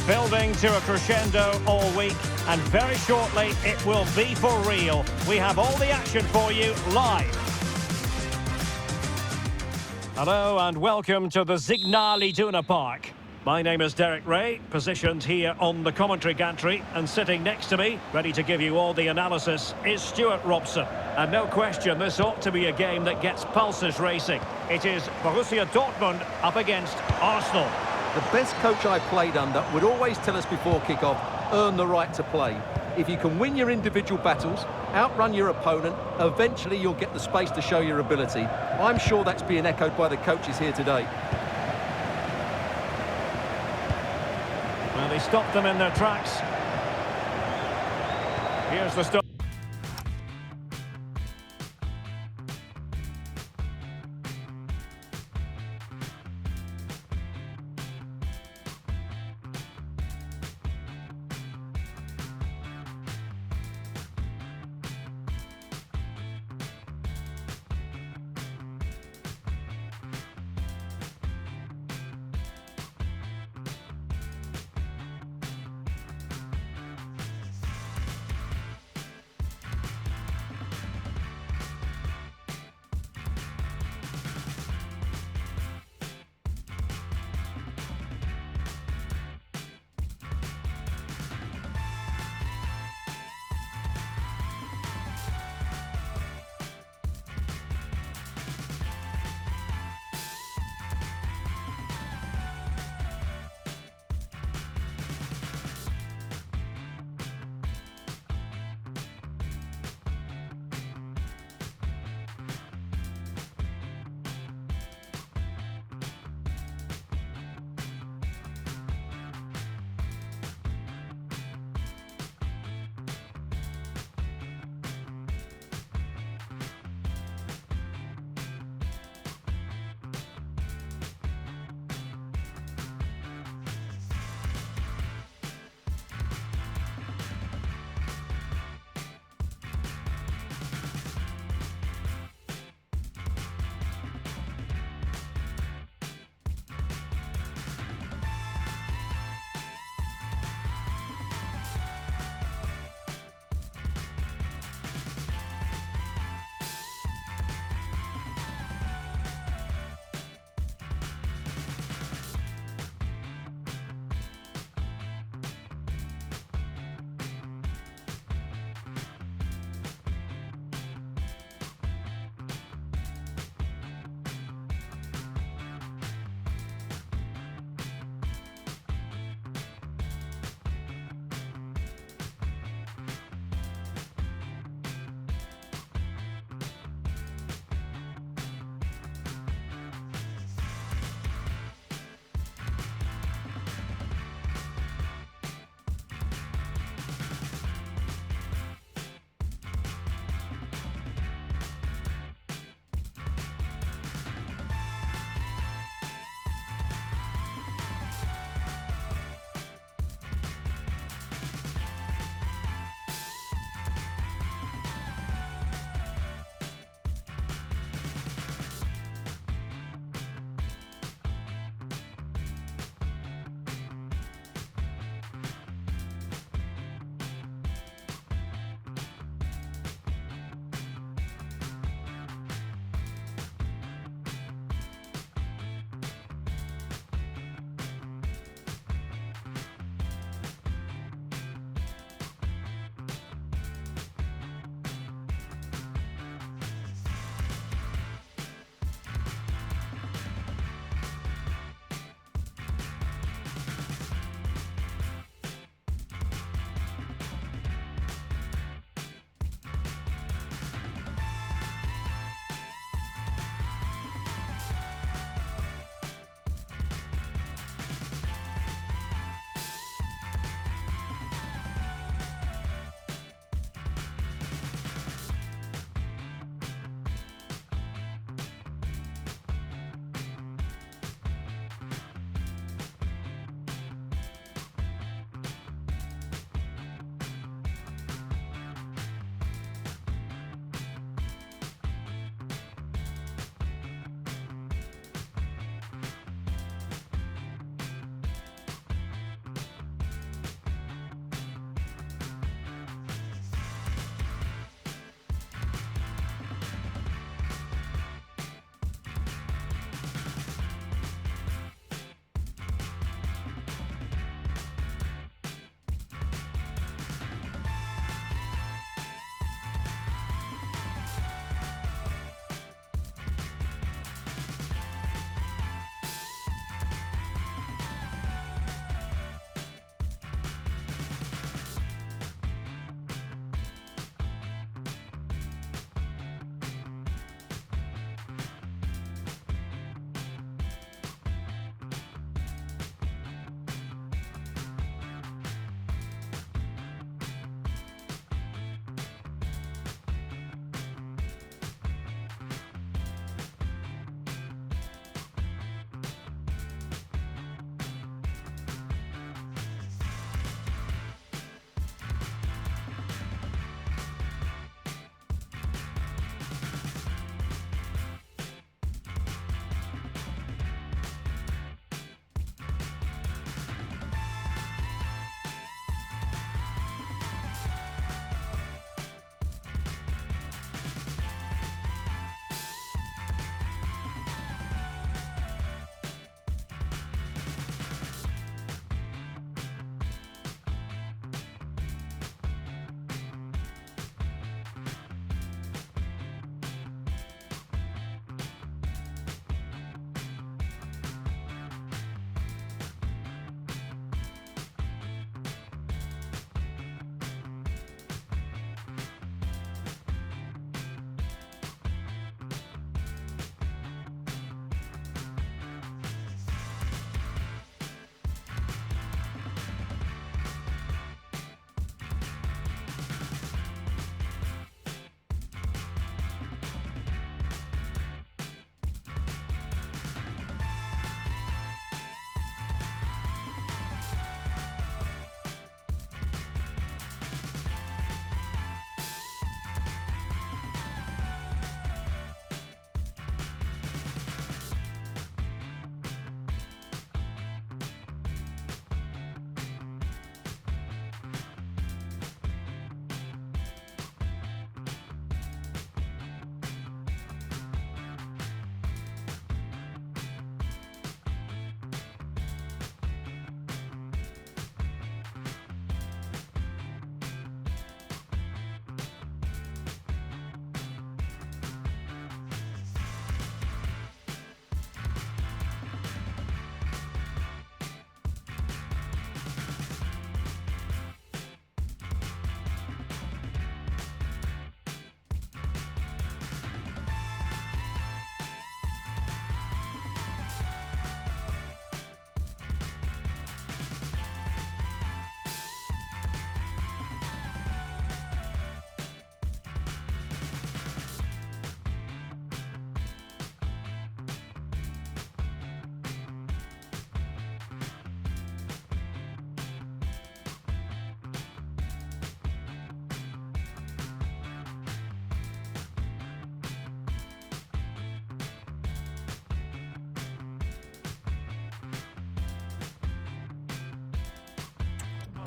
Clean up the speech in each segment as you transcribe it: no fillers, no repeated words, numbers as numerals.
Building to a crescendo all week, and very shortly it will be for real. We have all the action for you live. Hello and welcome to the Signal Iduna Park. My name is Derek Ray, positioned here on the commentary gantry, and sitting next to me, ready to give you all the analysis, is Stuart Robson. And no question, this ought to be a game that gets pulses racing. It is Borussia Dortmund up against Arsenal. The best coach I played under would always tell us before kick-off, earn the right to play. If you can win your individual battles, outrun your opponent, eventually you'll get the space to show your ability. I'm sure that's being echoed by the coaches here today. Well, he stopped them in their tracks. Here's the stop.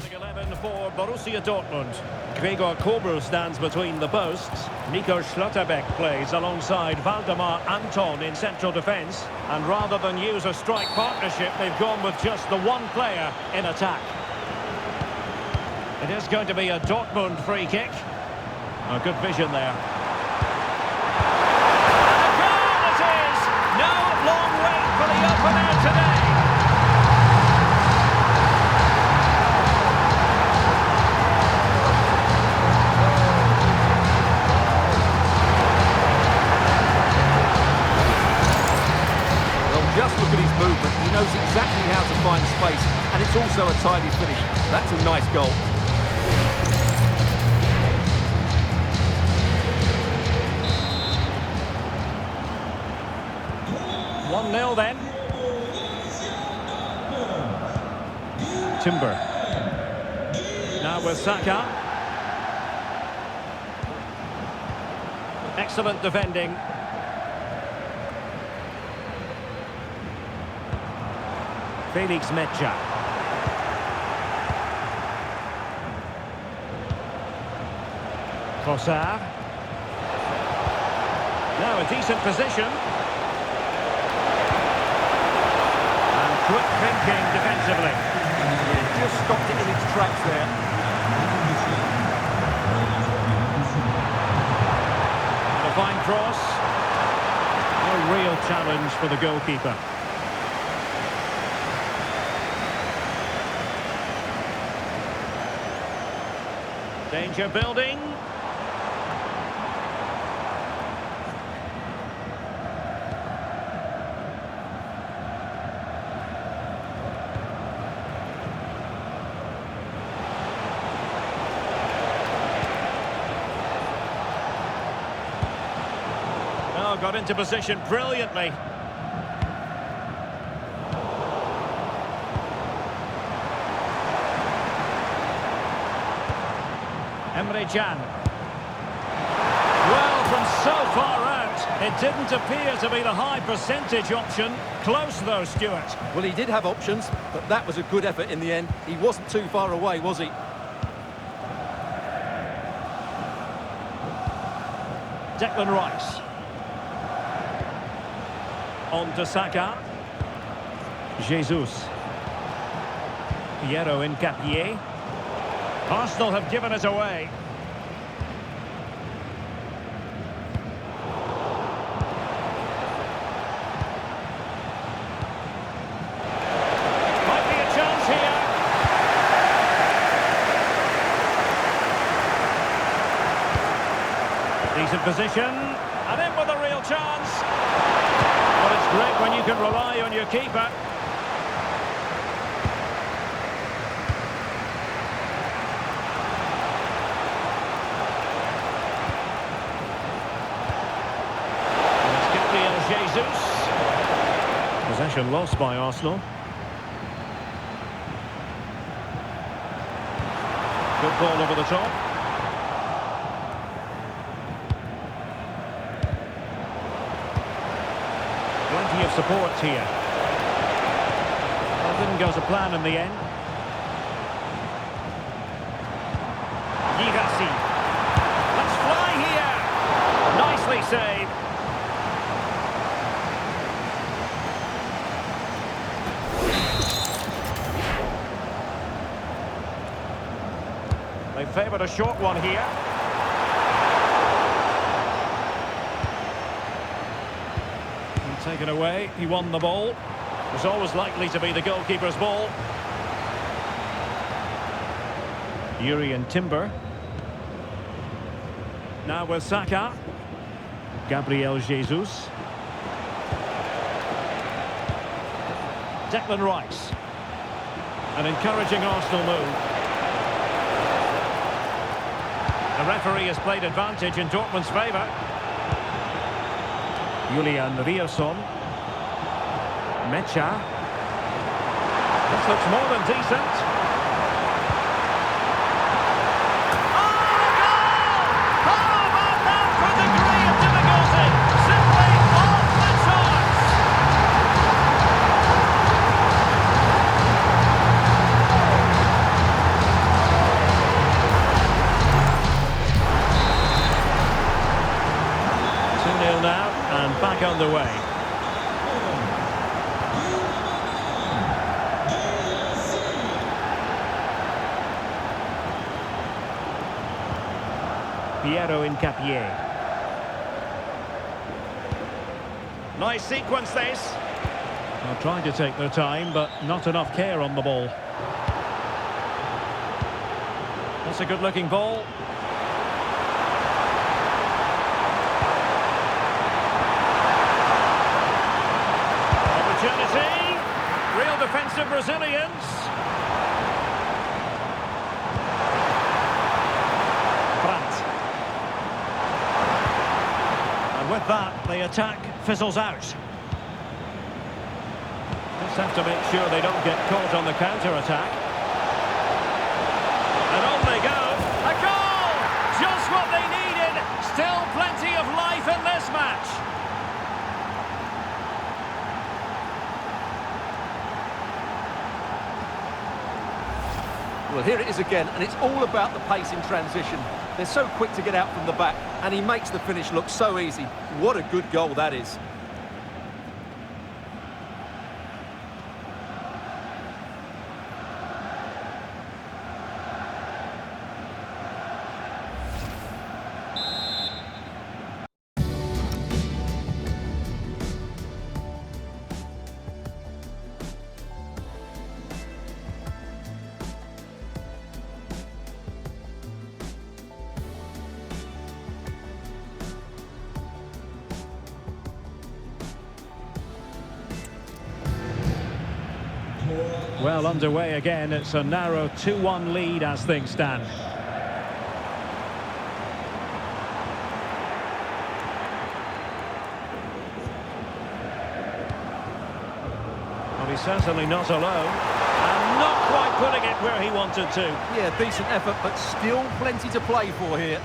Starting 11 for Borussia Dortmund. Gregor Kobel stands between the posts. Nico Schlotterbeck plays alongside Valdemar Anton in central defence. And rather than use a strike partnership, they've gone with just the one player in attack. It is going to be a Dortmund free kick. A good vision there. And a goal it is! No long wait for the opener today. Just look at his movement. He knows exactly how to find space, and it's also a tidy finish. That's a nice goal. One 0 then. Timber. Now with Saka. Excellent defending. Felix Mecha. Trossard. Now a decent position. And quick thinking defensively. Just stopped it in its tracks there. And a fine cross. A real challenge for the goalkeeper. Danger building. Oh, got into position brilliantly. Emre Can. Well, from so far out, it didn't appear to be the high percentage option. Close though, Stuart. Well, he did have options, but that was a good effort in the end. He wasn't too far away, was he? Declan Rice. On to Saka. Jesus. Piero Hincapié. Arsenal have given it away. Might be a chance here. Decent position. And in with a real chance. But it's great when you can rely on your keeper. Jesus. Possession lost by Arsenal. Good ball over the top. Plenty of support here. Well, didn't go to plan in the end. Girassi. Let's fly here. Nicely saved. They favoured a short one here. And taken away. He won the ball. It was always likely to be the goalkeeper's ball. Jurrien Timber. Now with Saka. Gabriel Jesus. Declan Rice. An encouraging Arsenal move. The referee has played advantage in Dortmund's favour. Julian Rierson. Mecha. This looks more than decent. Oh, goal! How about that for degree of difficulty? Simply off the charts! Piero Hincapié. Nice sequence this. They're trying to take their time, but not enough care on the ball. That's a good-looking ball. Opportunity. Real defensive Brazilians. Brandt. And with that, the attack fizzles out. Just have to make sure they don't get caught on the counter-attack. And on they go. A goal! Just what they needed. Still plenty of life in this match. Well, here it is again, and it's all about the pace in transition. They're so quick to get out from the back, and he makes the finish look so easy. What a good goal that is. Well, underway again. It's a narrow 2-1 lead as things stand. Well, he's certainly not alone. And not quite putting it where he wanted to. Yeah, decent effort, but still plenty to play for here.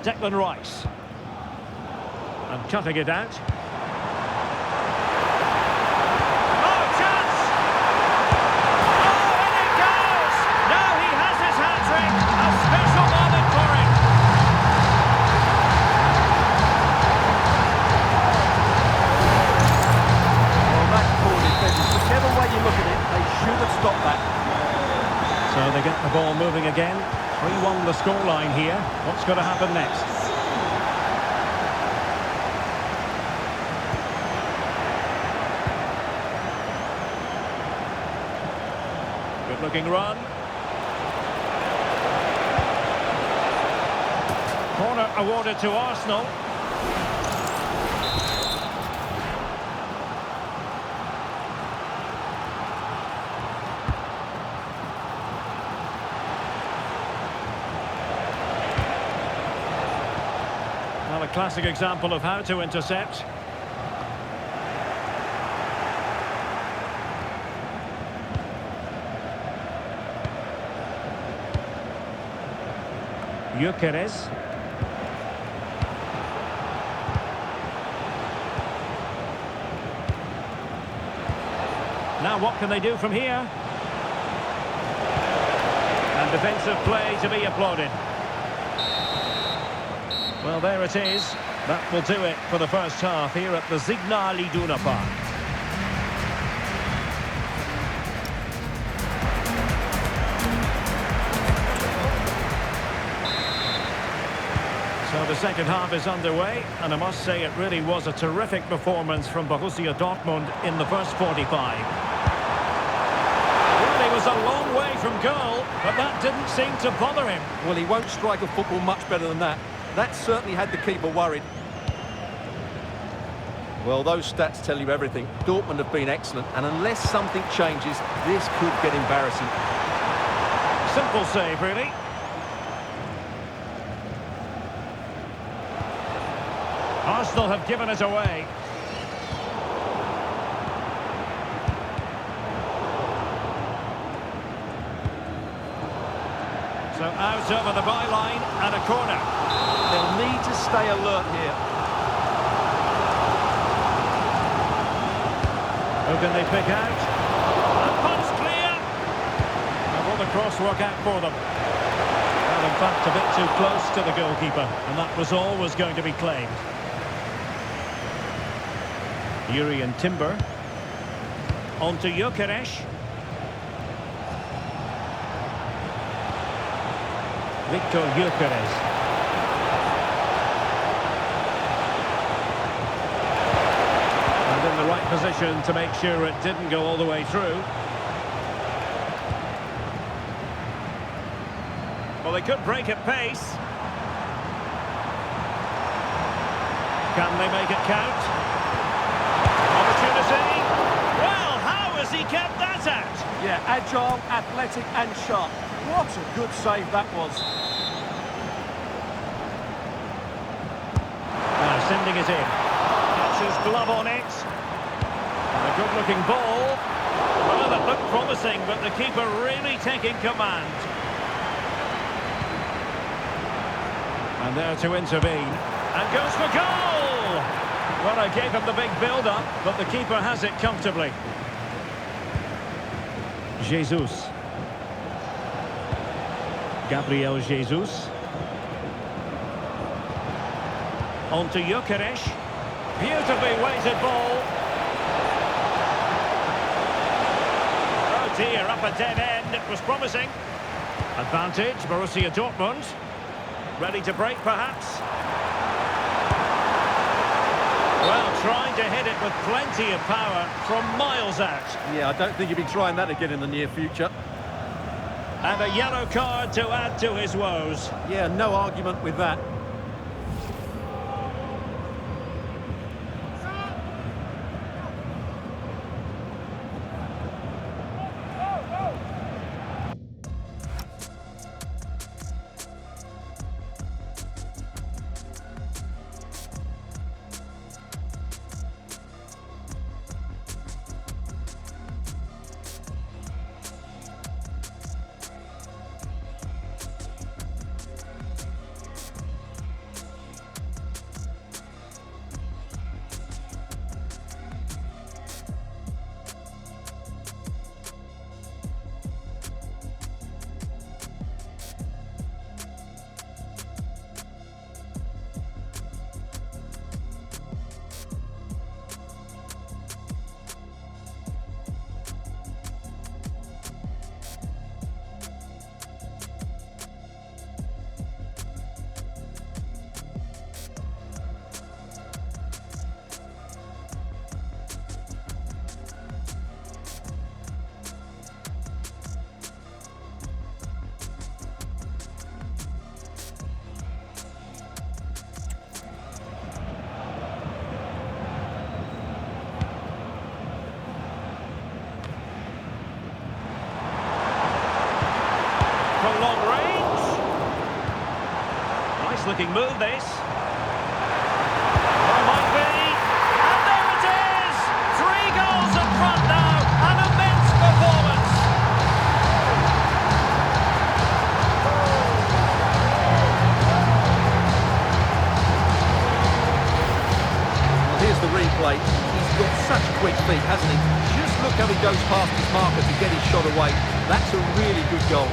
Declan Rice. And cutting it out. So they get the ball moving again. 3-1 the scoreline here. What's going to happen next? Good looking run. Corner awarded to Arsenal. Well, a classic example of how to intercept. Gyökeres. Now what can they do from here? And defensive play to be applauded. Well, there it is. That will do it for the first half here at the Signal Iduna Park. So the second half is underway, and I must say it really was a terrific performance from Borussia Dortmund in the first 45. Well, he was a long way from goal, but that didn't seem to bother him. Well, he won't strike a football much better than that. That certainly had the keeper worried. Well, those stats tell you everything. Dortmund have been excellent, and unless something changes, this could get embarrassing. Simple save, really. Arsenal have given it away. So out over the byline and a corner. They'll need to stay alert here. Who can they pick out? And punch clear! And will the cross work out for them? Well, in fact, a bit too close to the goalkeeper, and that was always going to be claimed. Jurrien Timber. On to Gyökeres. Victor Gyökeres. And in the right position to make sure it didn't go all the way through. Well, they could break at pace. Can they make it count? Opportunity. Well, how has he kept that out? Yeah, agile, athletic and sharp. What a good save that was. Now sending it in. Gets his glove on it. And a good-looking ball. Well, that looked promising, but the keeper really taking command. And there to intervene. And goes for goal! Well, I gave him the big build-up, but the keeper has it comfortably. Jesus. Gabriel Jesus. On to Gyökeres. Beautifully weighted ball. Oh dear, up a dead end. It was promising. Advantage, Borussia Dortmund. Ready to break, perhaps? Well, trying to hit it with plenty of power from miles out. Yeah, I don't think he'll be trying that again in the near future. And a yellow card to add to his woes. Yeah, no argument with that. From long range. Nice looking move, this. Or it might be. And there it is! 3 goals up front now. An immense performance. Here's the replay. He's got such quick feet, hasn't he? Just look how he goes past his marker to get his shot away. That's a really good goal.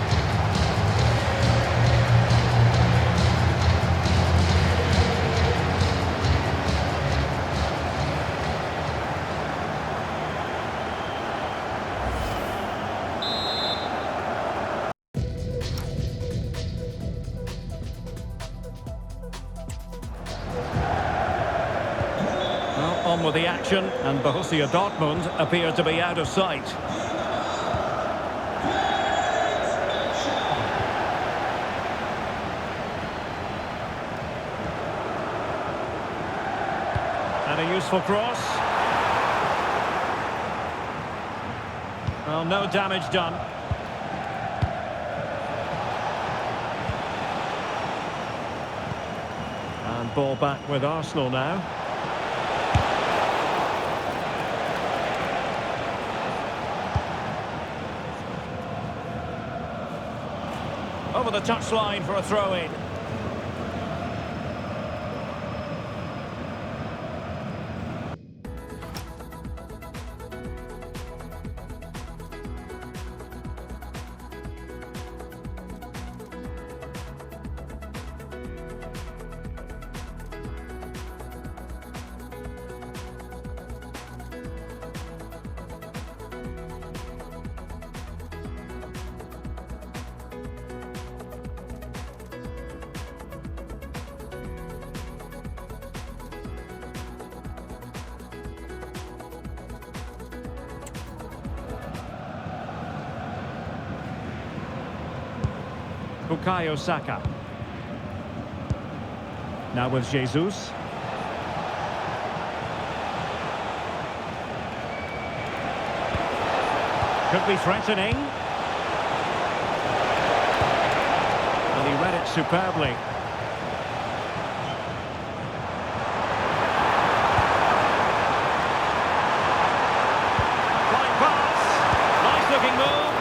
On with the action, and Borussia Dortmund appear to be out of sight. And a useful cross. Well, no damage done. And ball back with Arsenal now. Over the touchline for a throw-in. Bukayo Saka. Now with Jesus. Could be threatening. And he read it superbly. Fine pass. Nice looking move.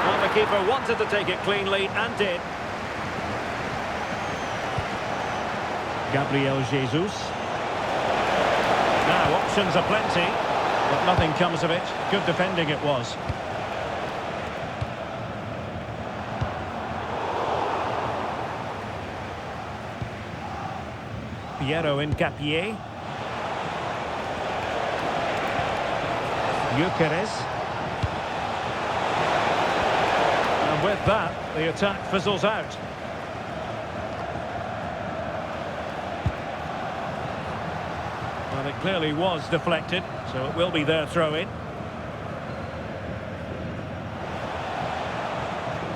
And the keeper wanted to take it cleanly and did. Gabriel Jesus. Now options are plenty, but nothing comes of it. Good defending it was. Piero Hincapié. Gyökeres. And with that, the attack fizzles out. Well, it clearly was deflected, so it will be their throw-in.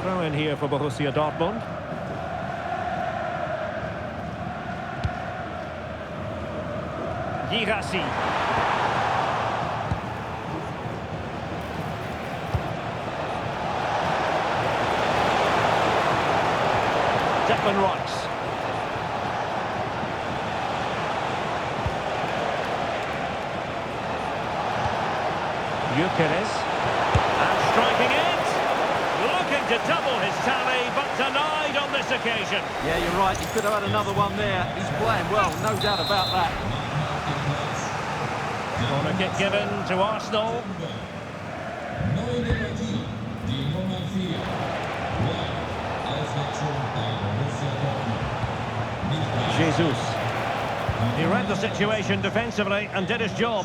Throw-in here for Borussia Dortmund. Girassi. Declan Rice. Gyökeres. And striking it. Looking to double his tally, but denied on this occasion. Yeah, you're right. He could have had another one there. He's playing well, no doubt about that. Corner kick given to Arsenal. Jesus. He read the situation defensively and did his job.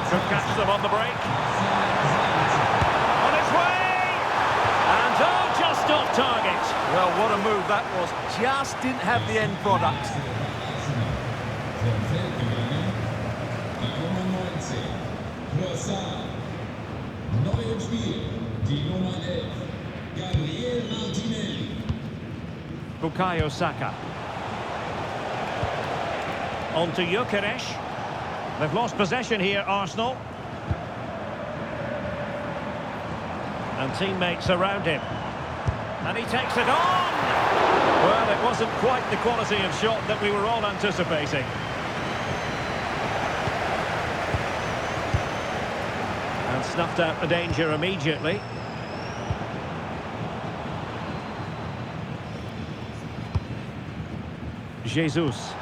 Could catch them on the break. On its way! And oh, just off target. Well, what a move that was. Just didn't have the end product. Bukayo Saka. On to Gyökeres. They've lost possession here, Arsenal. And teammates around him. And he takes it on! Well, it wasn't quite the quality of shot that we were all anticipating. And snuffed out the danger immediately. Jesus.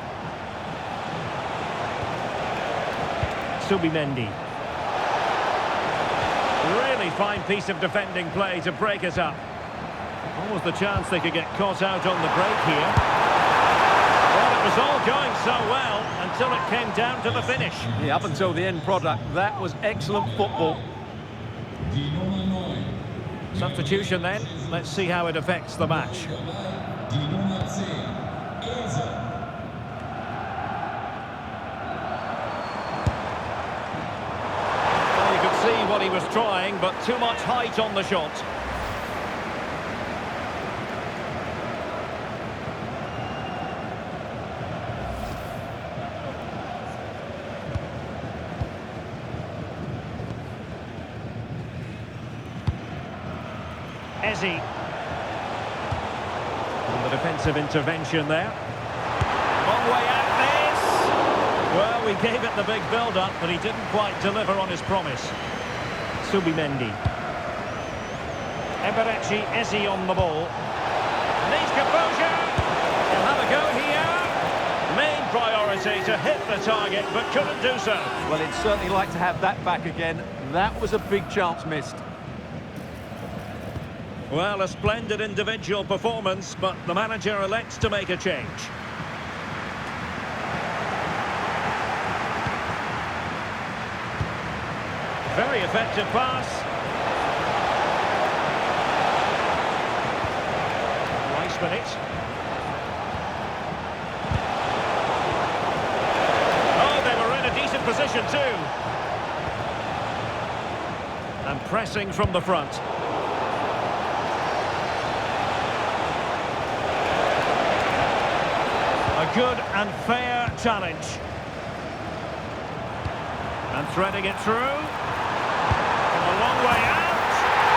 Subimendi. Really fine piece of defending play to break us up. Almost the chance they could get caught out on the break here. Well, it was all going so well until it came down to the finish. Yeah, up until the end product, that was excellent football. Substitution then. Let's see how it affects the match. Well, you could see what he was trying, but too much height on the shot. Eze. And the defensive intervention there. Long way out this. Well, we gave it the big build-up, but he didn't quite deliver on his promise. Subimendi. Eberechi Eze on the ball. Needs composure. He'll have a go here. Main priority to hit the target, but couldn't do so. Well, he'd certainly like to have that back again. That was a big chance missed. Well, a splendid individual performance, but the manager elects to make a change. Very effective pass. Nice minute. Oh, they were in a decent position too. And pressing from the front. good and fair challenge. And threading it through. From a long way out.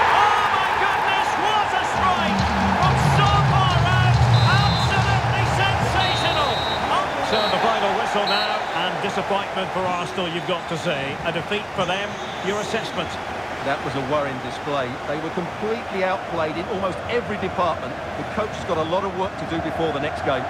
Oh my goodness, what a strike! From so far out, absolutely sensational! So the final whistle now, and disappointment for Arsenal, you've got to say. A defeat for them. Your assessment? That was a worrying display. They were completely outplayed in almost every department. The coach has got a lot of work to do before the next game.